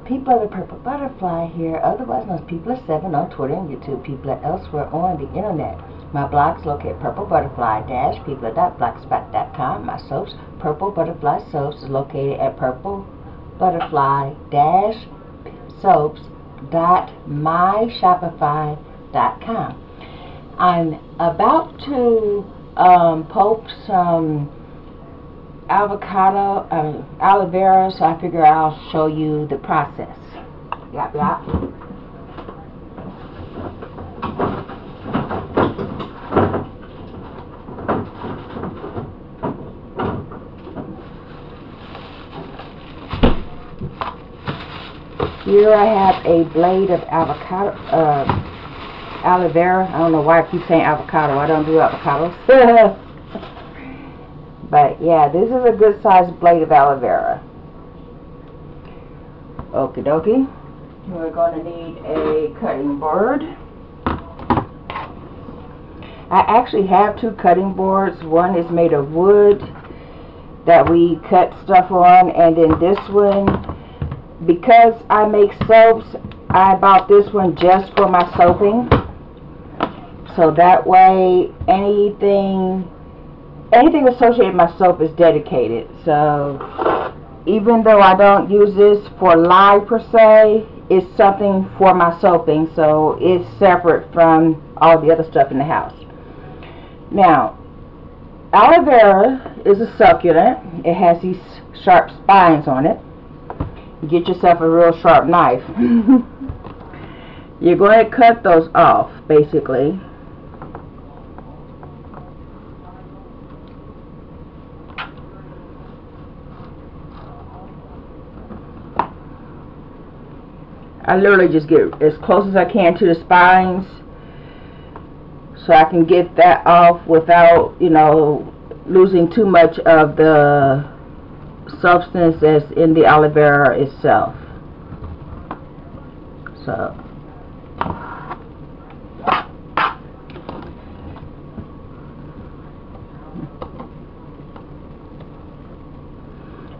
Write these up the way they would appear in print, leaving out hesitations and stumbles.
People of the Purple Butterfly here, otherwise known as People at 7 on Twitter and YouTube, People at elsewhere on the internet. My blog's located at purplebutterfly-people.blogspot.com. My soaps, Purple Butterfly Soaps, is located at purplebutterfly-soaps.myshopify.com. I'm about to pulp some aloe vera, so I figure I'll show you the process. Yep, yep. Here I have a blade of aloe vera. I don't know why I keep saying avocado. I don't do avocados. But yeah, this is a good sized blade of aloe vera. Okie dokie. We're going to need a cutting board. I actually have two cutting boards. One is made of wood that we cut stuff on, and then this one, because I make soaps, I bought this one just for my soaping. So that way anything associated with my soap is dedicated. So even though I don't use this for lye per se, it's something for my soaping, so it's separate from all the other stuff in the house. Now, aloe vera is a succulent. It has these sharp spines on it. Get yourself a real sharp knife. You're going to cut those off, basically. I literally just get as close as I can to the spines so I can get that off without, you know, losing too much of the substance that's in the aloe vera itself. So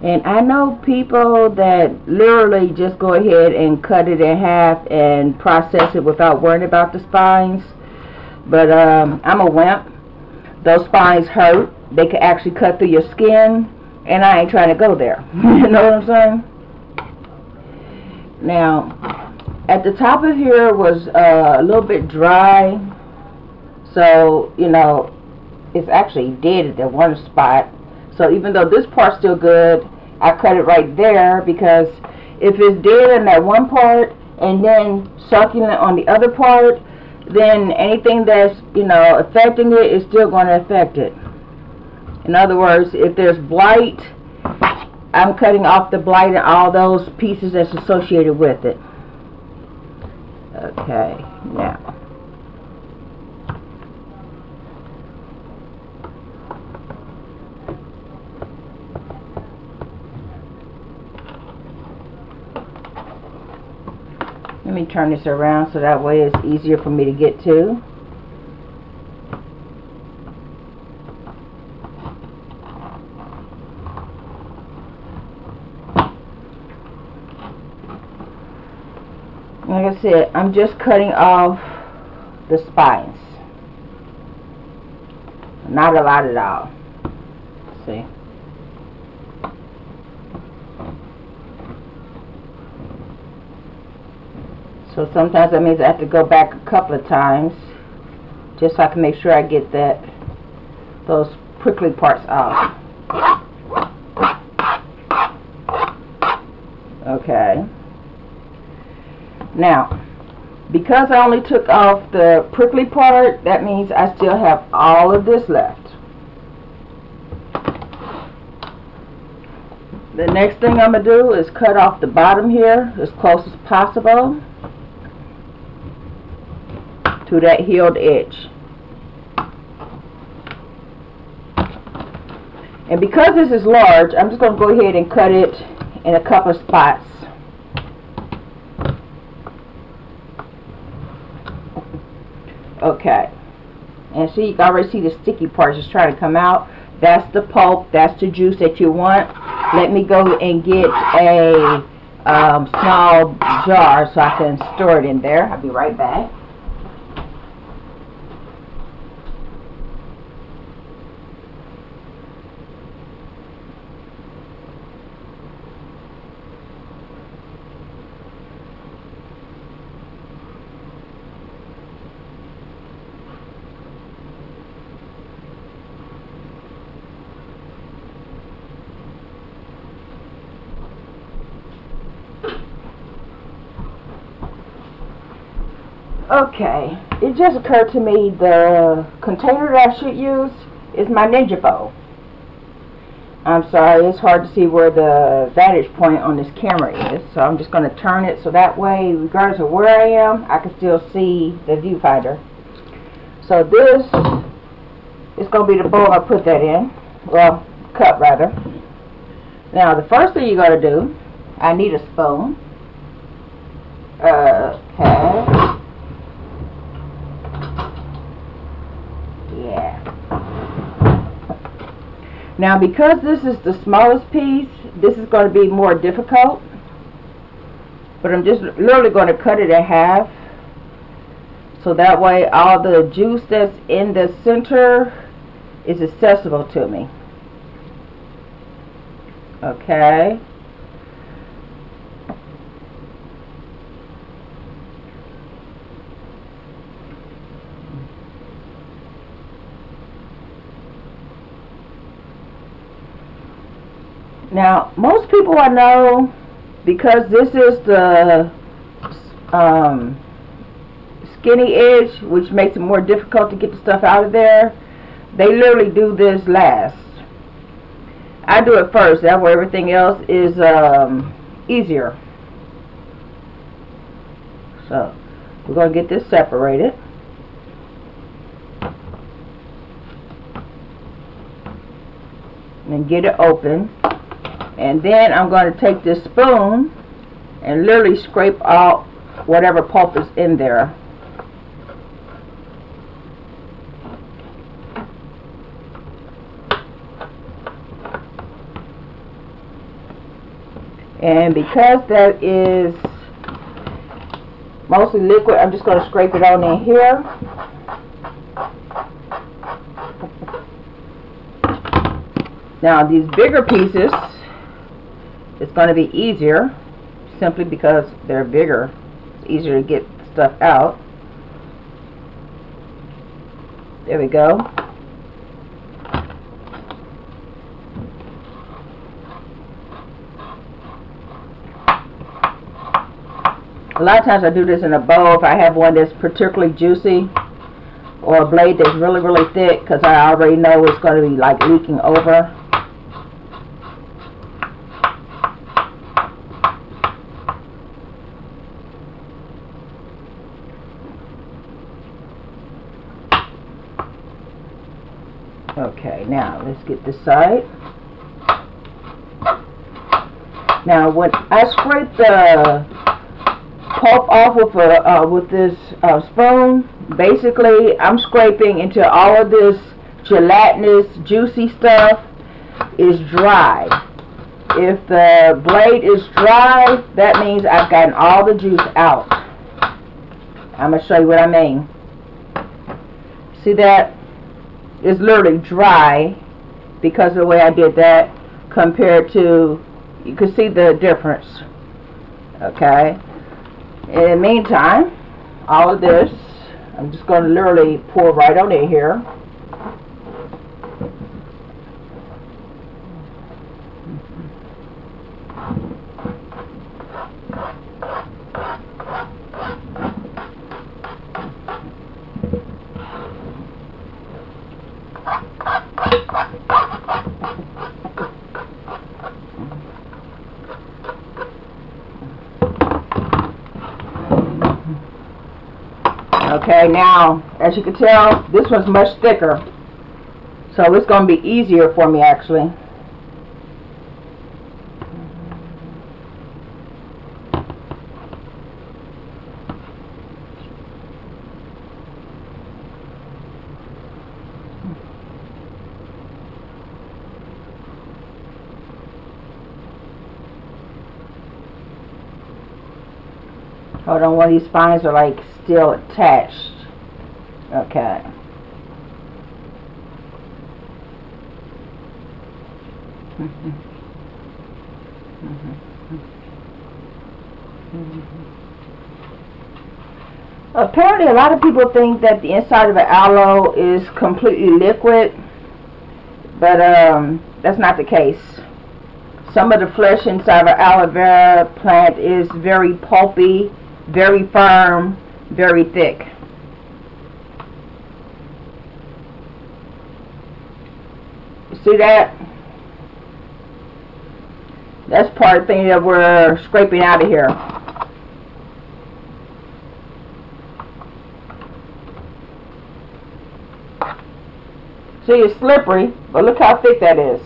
and I know people that literally just go ahead and cut it in half and process it without worrying about the spines, but I'm a wimp. Those spines hurt. They can actually cut through your skin, and I ain't trying to go there. You know what I'm saying? Now, at the top of here was a little bit dry, so, you know, it's actually dead at the one spot. So even though this part's still good, I cut it right there, because if it's dead in that one part and then succulent on the other part, then anything that's, you know, affecting it is still going to affect it. In other words, if there's blight, I'm cutting off the blight and all those pieces that's associated with it. Okay, now. Let me turn this around so that way it's easier for me to get to. Like I said, I'm just cutting off the spines. Not a lot at all. See? So sometimes that means I have to go back a couple of times just so I can make sure I get those prickly parts off. Okay. Now, because I only took off the prickly part, that means I still have all of this left. The next thing I'm going to do is cut off the bottom here as close as possible to that healed edge. And because this is large, I'm just going to go ahead and cut it in a couple of spots. Okay, and see, you can already see the sticky parts just trying to come out. That's the pulp, that's the juice that you want. Let me go and get a small jar so I can store it in there. I'll be right back. Okay, it just occurred to me the container that I should use is my Ninja bowl. I'm sorry, it's hard to see where the vantage point on this camera is, so I'm just going to turn it so that way, regardless of where I am, I can still see the viewfinder. So this is going to be the bowl I put that in, well, cup rather. Now the first thing you're going to do, I need a spoon. Okay. Yeah. Now because this is the smallest piece, this is going to be more difficult. But I'm just literally going to cut it in half. So that way all the juice that's in the center is accessible to me. Okay. Now, most people I know, because this is the skinny edge, which makes it more difficult to get the stuff out of there, they literally do this last. I do it first, that way everything else is easier. So, we're going to get this separated. And get it open. And then I'm going to take this spoon and literally scrape out whatever pulp is in there. And because that is mostly liquid, I'm just going to scrape it on in here. Now these bigger pieces, it's going to be easier simply because they're bigger. It's easier to get stuff out. There we go. A lot of times I do this in a bowl if I have one that's particularly juicy or a blade that's really, really thick, because I already know it's going to be like leaking over. Okay, now let's get this side. Now when I scrape the pulp off with this spoon, basically I'm scraping until all of this gelatinous juicy stuff is dry. If the blade is dry, that means I've gotten all the juice out. I'm going to show you what I mean. See that? It's literally dry because of the way I did that compared to, you can see the difference. Okay. In the meantime, all of this, I'm just going to literally pour right on in here. Okay, now, as you can tell, this one's much thicker. So it's going to be easier for me, actually. Hold on, one of these spines are like still attached. Okay. Apparently a lot of people think that the inside of an aloe is completely liquid, but that's not the case. Some of the flesh inside of an aloe vera plant is very pulpy, very firm, very thick. See that? That's part of the thing that we're scraping out of here. See, it's slippery, but look how thick that is.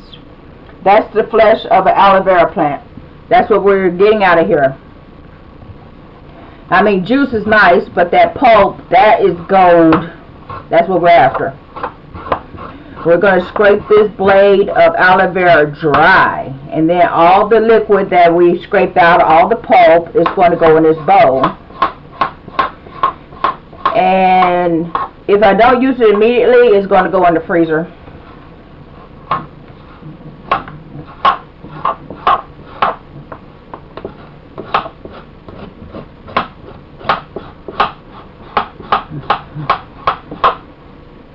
That's the flesh of an aloe vera plant. That's what we're getting out of here. I mean, juice is nice, but that pulp, that is gold. That's what we're after. We're going to scrape this blade of aloe vera dry. And then all the liquid that we scraped out, all the pulp, is going to go in this bowl. And if I don't use it immediately, it's going to go in the freezer.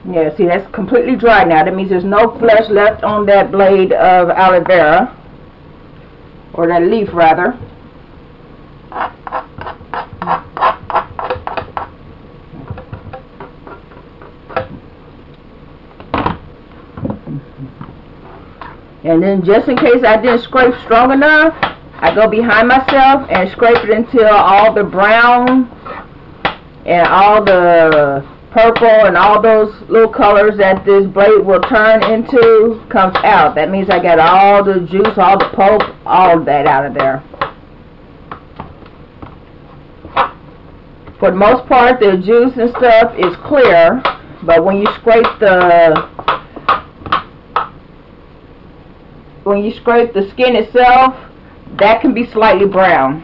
Yeah, see, that's completely dry now. That means there's no flesh left on that blade of aloe vera, or that leaf rather. And then just in case I didn't scrape strong enough, I go behind myself and scrape it until all the brown and all the purple and all those little colors that this blade will turn into comes out. That means I got all the juice, all the pulp, all of that out of there. For the most part, the juice and stuff is clear, but when you scrape the skin itself, that can be slightly brown.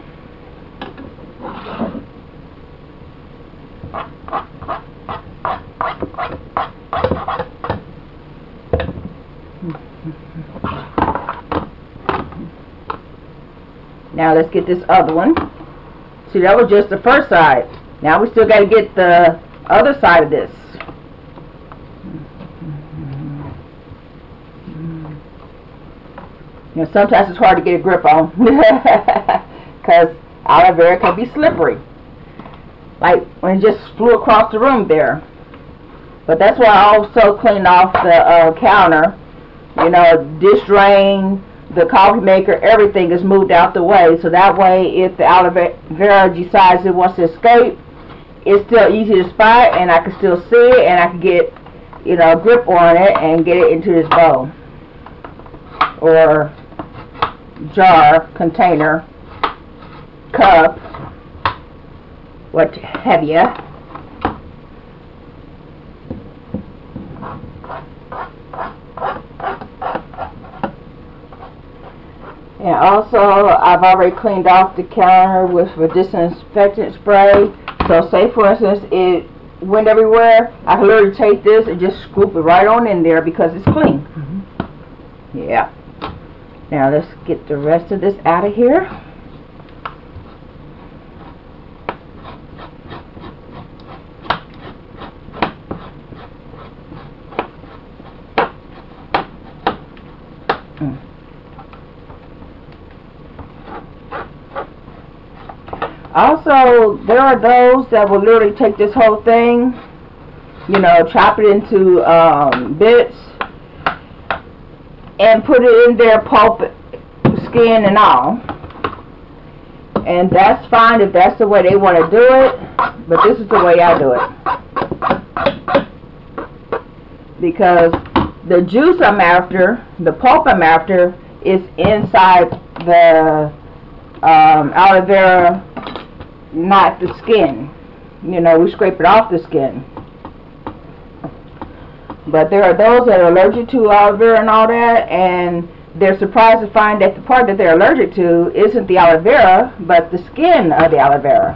Now let's get this other one. See, that was just the first side. Now we still got to get the other side of this. You know, sometimes it's hard to get a grip on because aloe vera can be slippery, like when it just flew across the room there. But that's why I also clean off the counter. You know, dish drain, the coffee maker, everything is moved out the way, so that way if the aloe vera decides it wants to escape, it's still easy to spot, and I can still see it, and I can get, you know, a grip on it and get it into this bowl or jar, container, cup, what have you. And also, I've already cleaned off the counter with a disinfectant spray. So say for instance it went everywhere, I can literally take this and just scoop it right on in there because it's clean. Yeah. Now let's get the rest of this out of here. Also, there are those that will literally take this whole thing, you know, chop it into bits and put it in their pulp, skin and all. And that's fine if that's the way they want to do it, but this is the way I do it. Because the juice I'm after, the pulp I'm after, is inside the aloe vera, not the skin. You know, we scrape it off the skin. But there are those that are allergic to aloe vera and all that, and they're surprised to find that the part that they're allergic to isn't the aloe vera, but the skin of the aloe vera.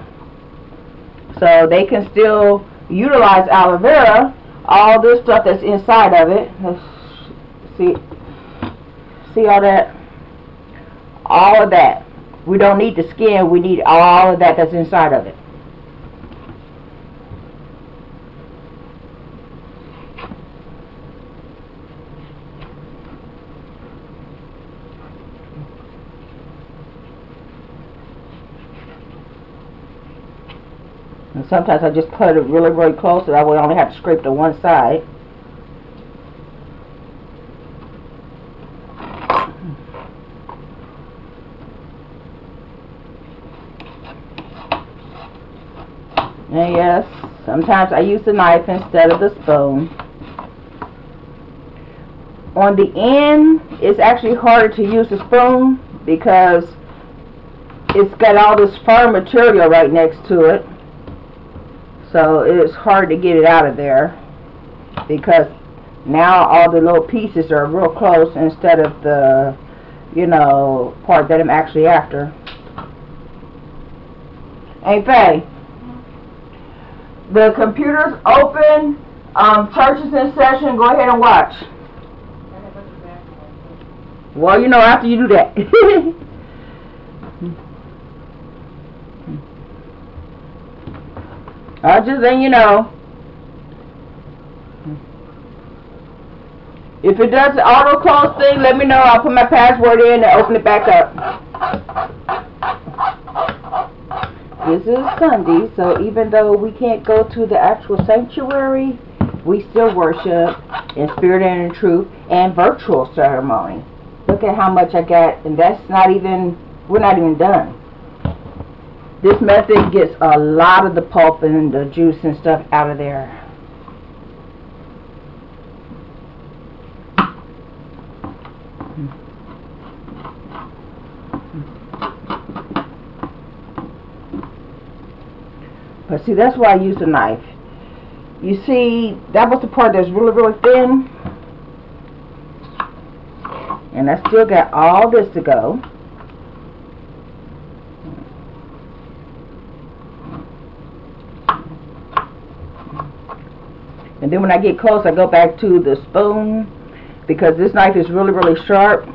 So they can still utilize aloe vera, all this stuff that's inside of it. See all that? All of that. We don't need the skin, we need all of that that's inside of it. And sometimes I just put it really, really close so that way I only have to scrape to one side. And yes, sometimes I use the knife instead of the spoon. On the end, it's actually harder to use the spoon because it's got all this firm material right next to it. So it's hard to get it out of there because now all the little pieces are real close instead of the, you know, part that I'm actually after. Hey, Faye. The computer's open. Church is in session. Go ahead and watch. Well, you know, after you do that. I'll just letting you know. If it does the auto close thing, let me know. I'll put my password in and open it back up. This is Sunday, so even though we can't go to the actual sanctuary, we still worship in spirit and in truth and virtual ceremony. Look at how much I got, and that's not even, we're not even done. This method gets a lot of the pulp and the juice and stuff out of there. But see, that's why I use a knife. You see, that was the part that's really, really thin. And I still got all this to go. And then when I get close, I go back to the spoon because this knife is really, really sharp.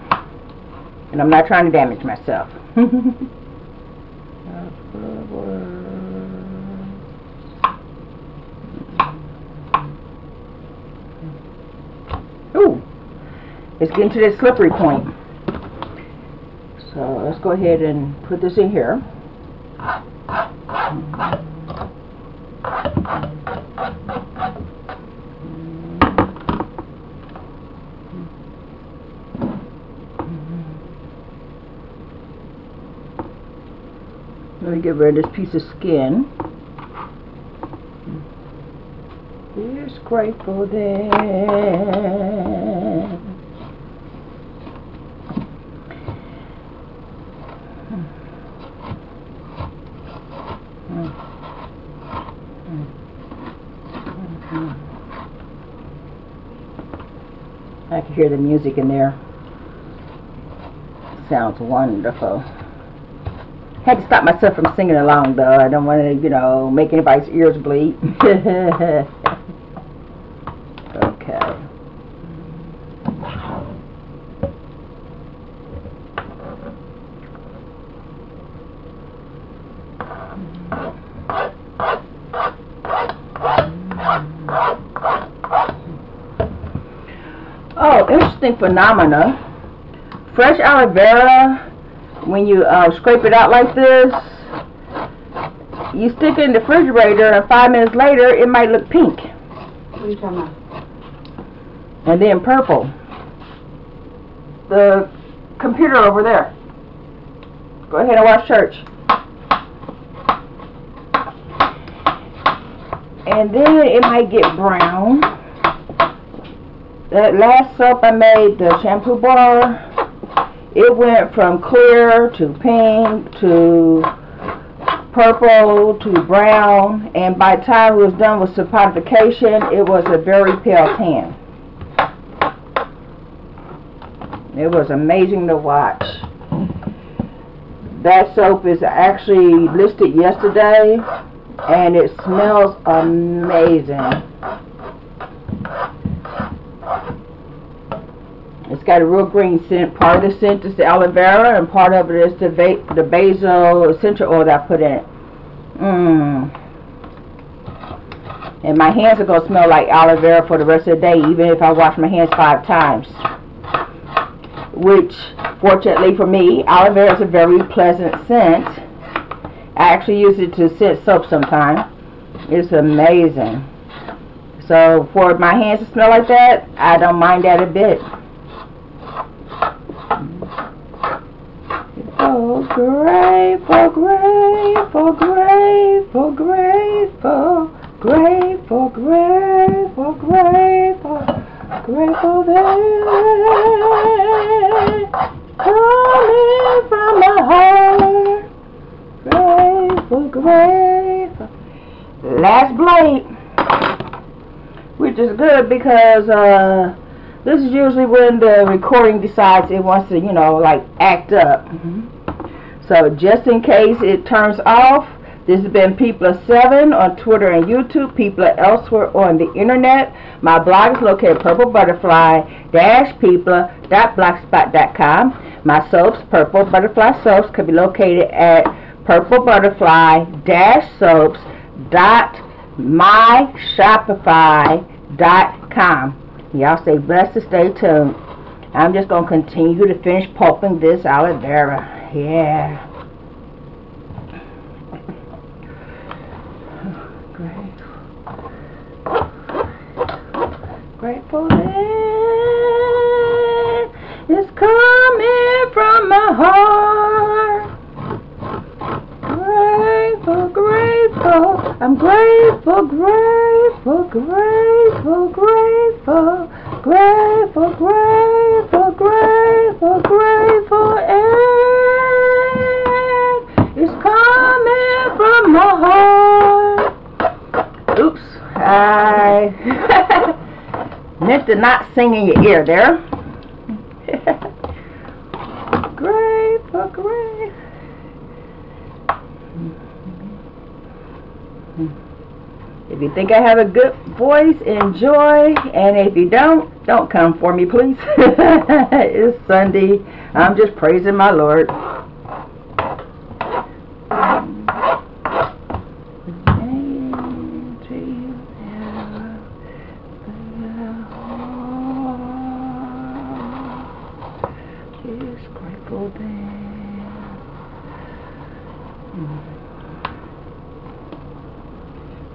And I'm not trying to damage myself. Ooh, it's getting to that slippery point. So let's go ahead and put this in here. Let me get rid of this piece of skin. Here's grateful then. I can hear the music in there. Sounds wonderful. Had to stop myself from singing along though. I don't want to, you know, make anybody's ears bleed. Okay. Oh, interesting phenomena. Fresh aloe vera, when you scrape it out like this, you stick it in the refrigerator and 5 minutes later it might look pink. What are you talking about? And then purple. The computer over there. Go ahead and watch church. And then it might get brown. That last soap I made, the shampoo bar, it went from clear to pink to purple to brown, and by the time it was done with solidification, it was a very pale tan. It was amazing to watch. That soap is actually listed yesterday and it smells amazing. It's got a real green scent. Part of the scent is the aloe vera, and part of it is the basil essential oil that I put in it. And my hands are going to smell like aloe vera for the rest of the day, even if I wash my hands 5 times. Which, fortunately for me, aloe vera is a very pleasant scent. I actually use it to scent soap sometimes. It's amazing. So for my hands to smell like that, I don't mind that a bit. Oh, grateful, grateful, grateful, grateful, grateful, grateful, grateful, grateful that coming from my heart. Grateful, grateful. Last blade, which is good because this is usually when the recording decides it wants to, you know, like act up. So just in case it turns off, this has been People7 on Twitter and YouTube, People elsewhere on the internet. My blog is located at purplebutterfly-people.blogspot.com. My soaps, Purple Butterfly Soaps, can be located at purplebutterfly-soaps.myshopify.com. Y'all stay blessed and stay tuned. I'm just going to continue to finish pulping this aloe vera. Yeah. Grateful that it's coming from my heart. Grateful, grateful. I'm grateful, grateful, grateful, grateful, grateful, grateful, grateful, grateful, and it's coming from my heart. Oops, I meant to not sing in your ear there. Grateful, grateful. If you think I have a good voice, enjoy. And if you don't come for me, please. It's Sunday. I'm just praising my Lord.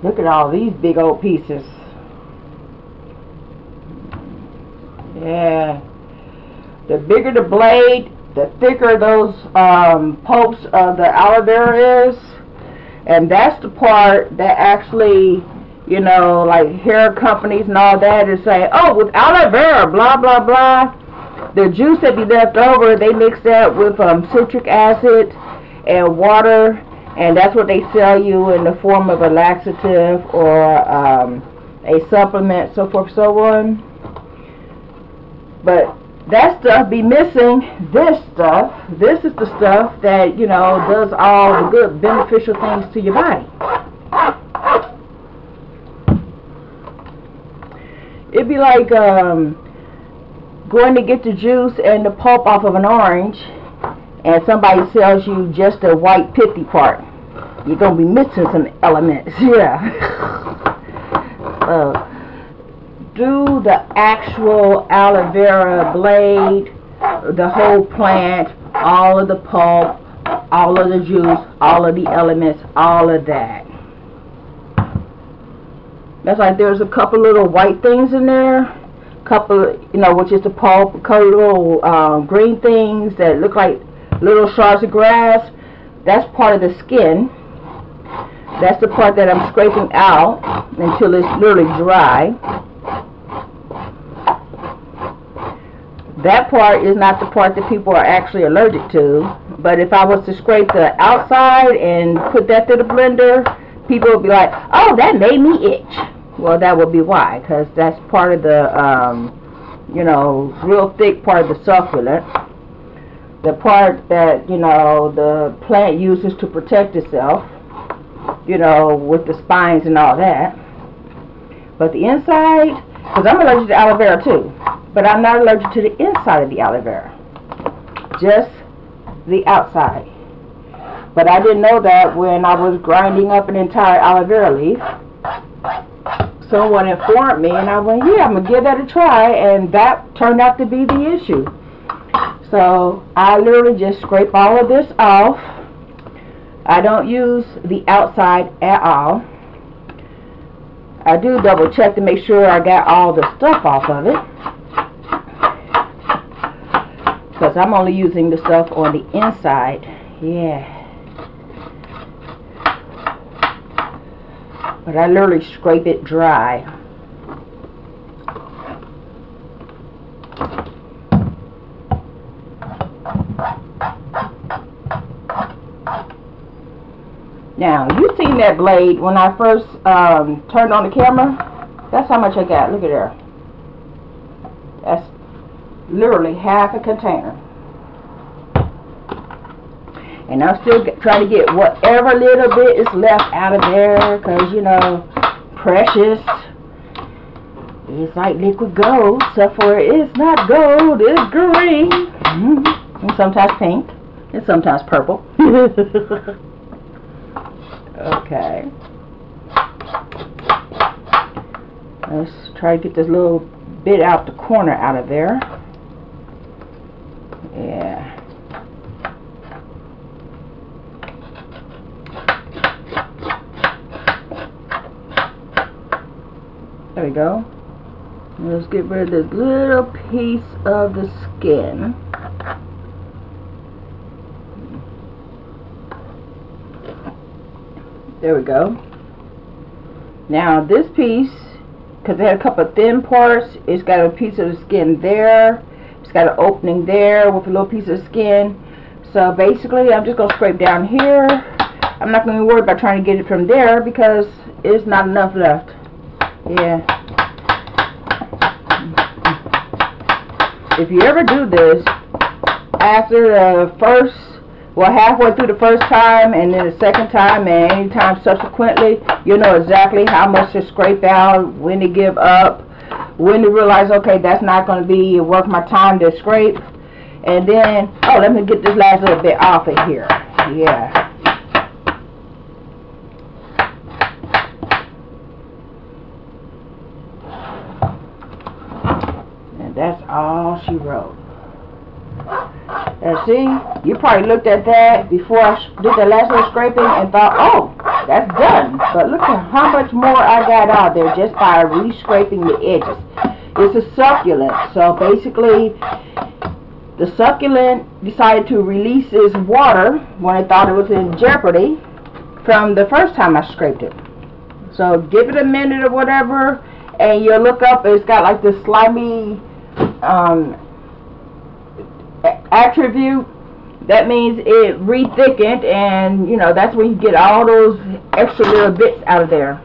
Look at all these big old pieces. Yeah. The bigger the blade, the thicker those pulps of the aloe vera is. And that's the part that actually, you know, like hair companies and all that is saying, oh, with aloe vera, blah, blah, blah. The juice that be left over, they mix that with citric acid and water. And that's what they sell you in the form of a laxative or a supplement, so forth, so on. But that stuff be missing this stuff. This is the stuff that, you know, does all the good beneficial things to your body. It'd be like going to get the juice and the pulp off of an orange, and somebody sells you just the white pithy part. You're going to be missing some elements. Yeah. Do the actual aloe vera blade, the whole plant, all of the pulp, all of the juice, all of the elements, all of that. That's like there's a couple little white things in there. Couple, you know, which is the pulp. A couple little green things that look like little shards of grass. That's part of the skin. That's the part that I'm scraping out until it's literally dry. That part is not the part that people are actually allergic to. But if I was to scrape the outside and put that through the blender, people would be like, oh, that made me itch. Well, that would be why, because that's part of the, you know, real thick part of the succulent. The part that, you know, the plant uses to protect itself. you know, with the spines and all that. But the inside, because I'm allergic to aloe vera too, but I'm not allergic to the inside of the aloe vera, just the outside. But I didn't know that when I was grinding up an entire aloe vera leaf. Someone informed me, and I went, yeah, I'm going to give that a try, and that turned out to be the issue. So I literally just scrape all of this off. I don't use the outside at all. I do double check to make sure I got all the stuff off of it, because I'm only using the stuff on the inside. Yeah. But I literally scrape it dry. Now, you seen that blade when I first turned on the camera? That's how much I got. Look at there. That's literally half a container. And I'm still trying to get whatever little bit is left out of there, because, you know, precious is like liquid gold, except for it's not gold, it's green. And sometimes pink, and sometimes purple. Okay. Let's try to get this little bit out the corner out of there. Yeah. There we go. Let's get rid of this little piece of the skin. There we go. Now this piece, because it had a couple of thin parts, it's got a piece of the skin there. It's got an opening there with a little piece of skin. So basically I'm just going to scrape down here. I'm not going to worry about trying to get it from there because it's not enough left. Yeah. If you ever do this, after the first, well, halfway through the first time and then the second time and any time subsequently, you'll know exactly how much to scrape out, when to give up, when to realize, okay, that's not going to be worth my time to scrape. And then, oh, let me get this last little bit off of here. Yeah. That's all she wrote. And see, you probably looked at that before I did the last little scraping and thought, oh, that's done. But look at how much more I got out there just by re-scraping the edges. It's a succulent, so basically the succulent decided to release its water when it thought it was in jeopardy from the first time I scraped it. So give it a minute or whatever, and you'll look up, it's got like this slimy attribute. That means it re-thickened, and you know, that's when you get all those extra little bits out of there.